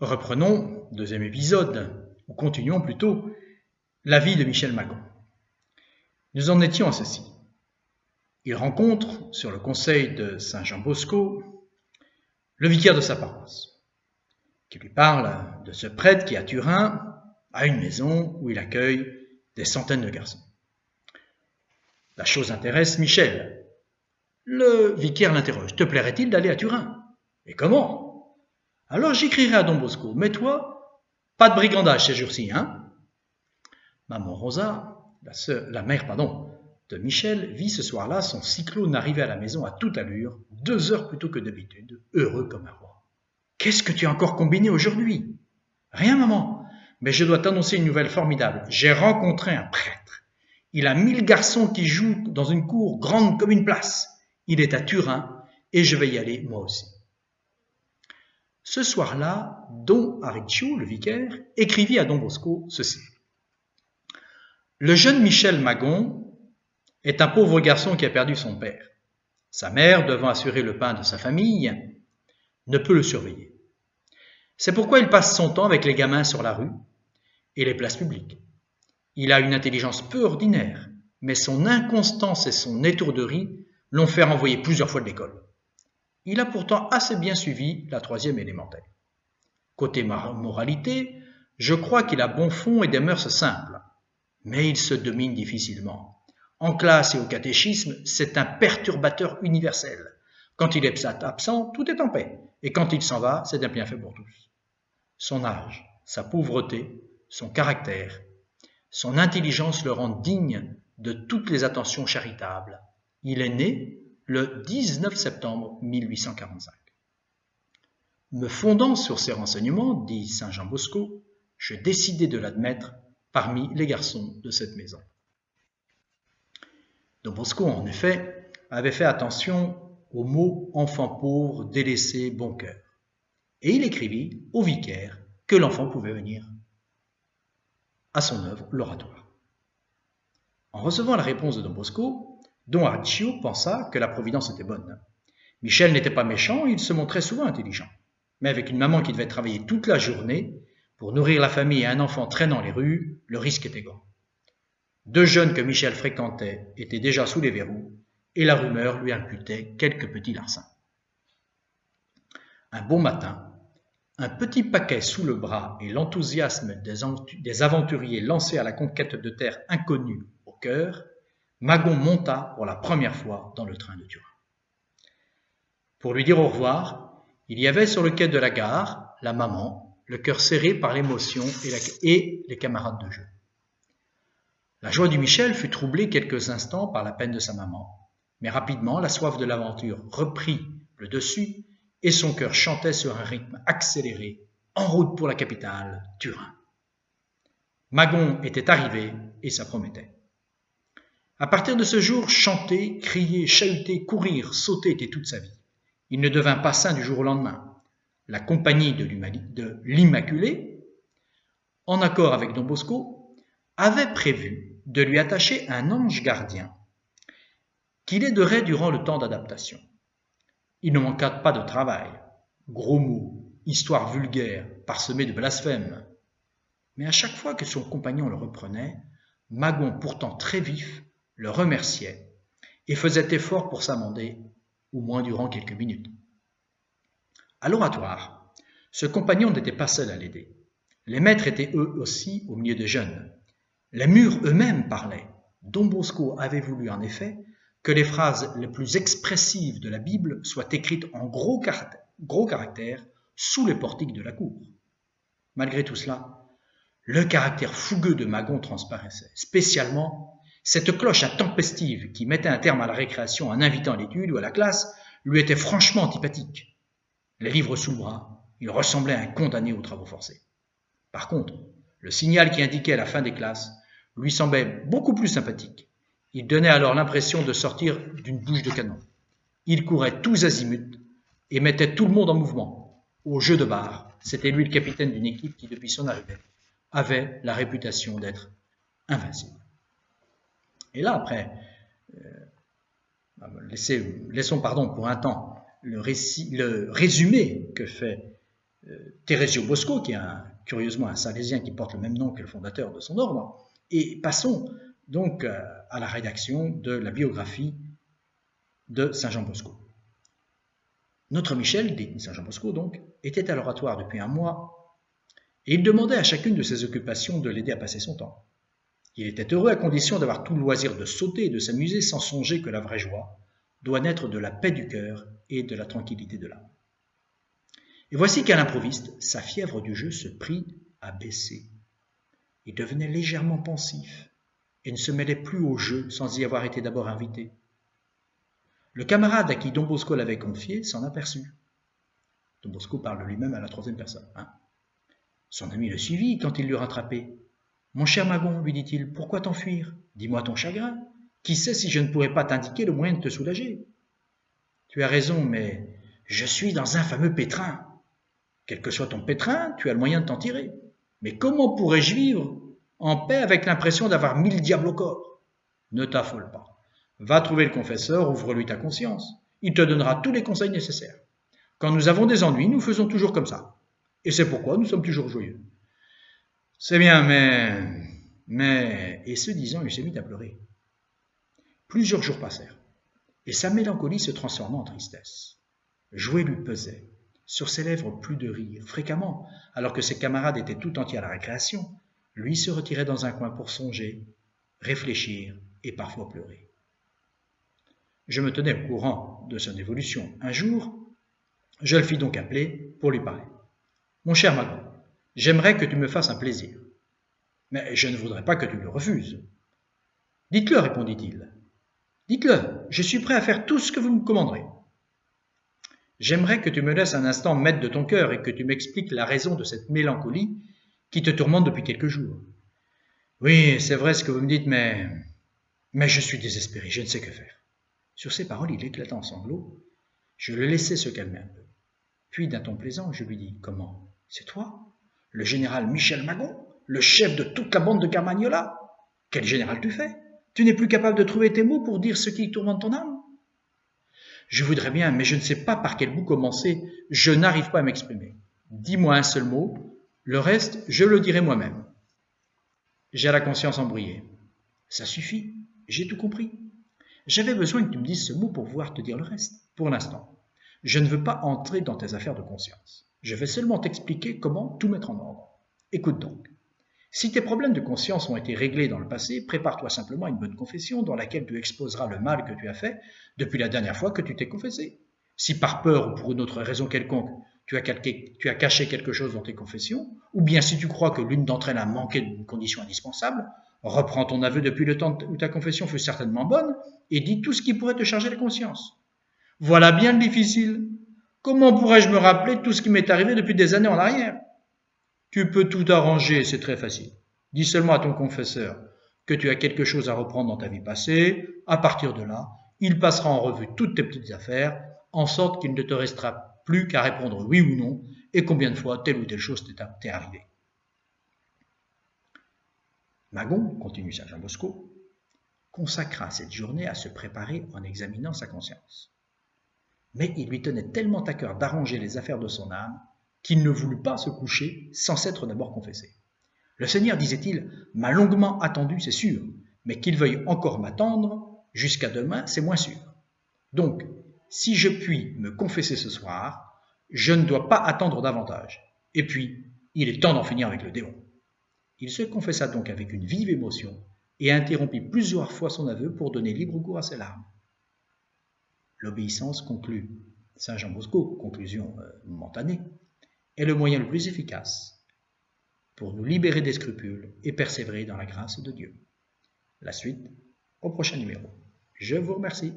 Reprenons, deuxième épisode, ou continuons plutôt, la vie de Michel Magon. Nous en étions à ceci. Il rencontre, sur le conseil de Saint Jean Bosco, le vicaire de sa paroisse, qui lui parle de ce prêtre qui, à Turin, a une maison où il accueille des centaines de garçons. La chose intéresse Michel. Le vicaire l'interroge. « Te plairait-il d'aller à Turin ?»« Et comment ?»« Alors j'écrirai à Don Bosco. Mais toi, pas de brigandage ces jours-ci, hein ?» Maman Rosa, la mère de Michel, vit ce soir-là son cyclone arriver à la maison à toute allure, 2 heures plus tôt que d'habitude, heureux comme un roi. « Qu'est-ce que tu as encore combiné aujourd'hui ?»« Rien, maman, mais je dois t'annoncer une nouvelle formidable. J'ai rencontré un prêtre. Il a 1000 garçons qui jouent dans une cour grande comme une place. Il est à Turin et je vais y aller moi aussi. » Ce soir-là, Don Ariccio, le vicaire, écrivit à Don Bosco ceci. Le jeune Michel Magon est un pauvre garçon qui a perdu son père. Sa mère, devant assurer le pain de sa famille, ne peut le surveiller. C'est pourquoi il passe son temps avec les gamins sur la rue et les places publiques. Il a une intelligence peu ordinaire, mais son inconstance et son étourderie l'ont fait renvoyer plusieurs fois de l'école. Il a pourtant assez bien suivi la 3e élémentaire. Côté moralité, je crois qu'il a bon fond et des mœurs simples, mais il se domine difficilement. En classe et au catéchisme, c'est un perturbateur universel. Quand il est absent, tout est en paix, et quand il s'en va, c'est un bienfait pour tous. Son âge, sa pauvreté, son caractère, son intelligence le rendent digne de toutes les attentions charitables. Il est né le 19 septembre 1845. Me fondant sur ces renseignements, dit Saint Jean Bosco, je décidai de l'admettre parmi les garçons de cette maison. Don Bosco, en effet, avait fait attention aux mots « enfant pauvre, délaissé, bon cœur ». Et il écrivit au vicaire que l'enfant pouvait venir à son œuvre, l'oratoire. En recevant la réponse de Don Bosco, Don Ariccio pensa que la providence était bonne. Michel n'était pas méchant, il se montrait souvent intelligent. Mais avec une maman qui devait travailler toute la journée pour nourrir la famille et un enfant traînant les rues, le risque était grand. 2 jeunes que Michel fréquentait étaient déjà sous les verrous et la rumeur lui imputait quelques petits larcins. Un bon matin, un petit paquet sous le bras et l'enthousiasme des aventuriers lancés à la conquête de terres inconnues au cœur, Magon monta pour la première fois dans le train de Turin. Pour lui dire au revoir, il y avait sur le quai de la gare la maman, le cœur serré par l'émotion et les camarades de jeu. La joie du Michel fut troublée quelques instants par la peine de sa maman, mais rapidement la soif de l'aventure reprit le dessus et son cœur chantait sur un rythme accéléré, en route pour la capitale, Turin. Magon était arrivé et ça promettait. À partir de ce jour, chanter, crier, chahuter, courir, sauter était toute sa vie. Il ne devint pas saint du jour au lendemain. La compagnie de l'Immaculée, en accord avec Don Bosco, avait prévu de lui attacher un ange gardien qui l'aiderait durant le temps d'adaptation. Il ne manqua pas de travail, gros mots, histoires vulgaires, parsemées de blasphèmes. Mais à chaque fois que son compagnon le reprenait, Magon, pourtant très vif, le remerciait et faisait effort pour s'amender, au moins durant quelques minutes. À l'oratoire, ce compagnon n'était pas seul à l'aider. Les maîtres étaient eux aussi au milieu des jeunes. Les murs eux-mêmes parlaient. Don Bosco avait voulu en effet que les phrases les plus expressives de la Bible soient écrites en gros caractères sous les portiques de la cour. Malgré tout cela, le caractère fougueux de Magon transparaissait, spécialement cette cloche intempestive qui mettait un terme à la récréation en invitant à l'étude ou à la classe lui était franchement antipathique. Les livres sous le bras, il ressemblait à un condamné aux travaux forcés. Par contre, le signal qui indiquait la fin des classes lui semblait beaucoup plus sympathique. Il donnait alors l'impression de sortir d'une bouche de canon. Il courait tous azimuts et mettait tout le monde en mouvement. Au jeu de barre, c'était lui le capitaine d'une équipe qui, depuis son arrivée, avait la réputation d'être invincible. Et là, après, laissons pour un temps le résumé que fait Thérézio Bosco, qui est curieusement un Salésien qui porte le même nom que le fondateur de son ordre. Et passons donc à la rédaction de la biographie de Saint Jean Bosco. Notre Michel, dit Saint Jean Bosco donc, était à l'oratoire depuis un mois, et il demandait à chacune de ses occupations de l'aider à passer son temps. Il était heureux à condition d'avoir tout le loisir de sauter et de s'amuser sans songer que la vraie joie doit naître de la paix du cœur et de la tranquillité de l'âme. Et voici qu'à l'improviste, sa fièvre du jeu se prit à baisser. Il devenait légèrement pensif et ne se mêlait plus au jeu sans y avoir été d'abord invité. Le camarade à qui Don Bosco l'avait confié s'en aperçut. Don Bosco parle lui-même à la troisième personne. Son ami le suivit quand il l'eut rattrapé. « Mon cher Magon, lui dit-il, pourquoi t'enfuir? Dis-moi ton chagrin. Qui sait si je ne pourrais pas t'indiquer le moyen de te soulager? Tu as raison, mais je suis dans un fameux pétrin. Quel que soit ton pétrin, tu as le moyen de t'en tirer. Mais comment pourrais-je vivre en paix avec l'impression d'avoir 1000 diables au corps? Ne t'affole pas. Va trouver le confesseur, ouvre-lui ta conscience. Il te donnera tous les conseils nécessaires. Quand nous avons des ennuis, nous faisons toujours comme ça. Et c'est pourquoi nous sommes toujours joyeux. C'est bien, mais... Et ce disant, il s'est mis à pleurer. Plusieurs jours passèrent, et sa mélancolie se transforma en tristesse. Jouer lui pesait. Sur ses lèvres plus de rire. Fréquemment, alors que ses camarades étaient tout entiers à la récréation, lui se retirait dans un coin pour songer, réfléchir et parfois pleurer. Je me tenais au courant de son évolution. Un jour, je le fis donc appeler pour lui parler. « Mon cher Magon, j'aimerais que tu me fasses un plaisir, mais je ne voudrais pas que tu le refuses. »« Dites-le, répondit-il. Dites-le, je suis prêt à faire tout ce que vous me commanderez. »« J'aimerais que tu me laisses un instant maître de ton cœur et que tu m'expliques la raison de cette mélancolie qui te tourmente depuis quelques jours. »« Oui, c'est vrai ce que vous me dites, mais je suis désespéré, je ne sais que faire. » Sur ces paroles, il éclata en sanglots. Je le laissai se calmer un peu. Puis, d'un ton plaisant, je lui dis « Comment? C'est toi? Le général Michel Magon? Le chef de toute la bande de Carmagnola? Quel général tu fais? Tu n'es plus capable de trouver tes mots pour dire ce qui tourmente ton âme? Je voudrais bien, mais je ne sais pas par quel bout commencer. Je n'arrive pas à m'exprimer. Dis-moi un seul mot, le reste, je le dirai moi-même. J'ai la conscience embrouillée. Ça suffit, j'ai tout compris. J'avais besoin que tu me dises ce mot pour pouvoir te dire le reste. Pour l'instant, je ne veux pas entrer dans tes affaires de conscience. Je vais seulement t'expliquer comment tout mettre en ordre. Écoute donc. Si tes problèmes de conscience ont été réglés dans le passé, prépare-toi simplement à une bonne confession dans laquelle tu exposeras le mal que tu as fait depuis la dernière fois que tu t'es confessé. Si par peur ou pour une autre raison quelconque, tu as caché quelque chose dans tes confessions, ou bien si tu crois que l'une d'entre elles a manqué d'une condition indispensable, reprends ton aveu depuis le temps où ta confession fut certainement bonne et dis tout ce qui pourrait te charger la conscience. Voilà bien le difficile. Comment pourrais-je me rappeler tout ce qui m'est arrivé depuis des années en arrière? Tu peux tout arranger, c'est très facile. Dis seulement à ton confesseur que tu as quelque chose à reprendre dans ta vie passée. À partir de là, il passera en revue toutes tes petites affaires, en sorte qu'il ne te restera plus qu'à répondre oui ou non, et combien de fois telle ou telle chose t'est arrivée. Magon, continue Saint Jean Bosco, consacra cette journée à se préparer en examinant sa conscience. Mais il lui tenait tellement à cœur d'arranger les affaires de son âme qu'il ne voulut pas se coucher sans s'être d'abord confessé. Le Seigneur, disait-il, m'a longuement attendu, c'est sûr, mais qu'il veuille encore m'attendre jusqu'à demain, c'est moins sûr. Donc, si je puis me confesser ce soir, je ne dois pas attendre davantage. Et puis, il est temps d'en finir avec le démon. Il se confessa donc avec une vive émotion et interrompit plusieurs fois son aveu pour donner libre cours à ses larmes. L'obéissance, conclut Saint Jean Bosco, conclusion momentanée, est le moyen le plus efficace pour nous libérer des scrupules et persévérer dans la grâce de Dieu. La suite au prochain numéro. Je vous remercie.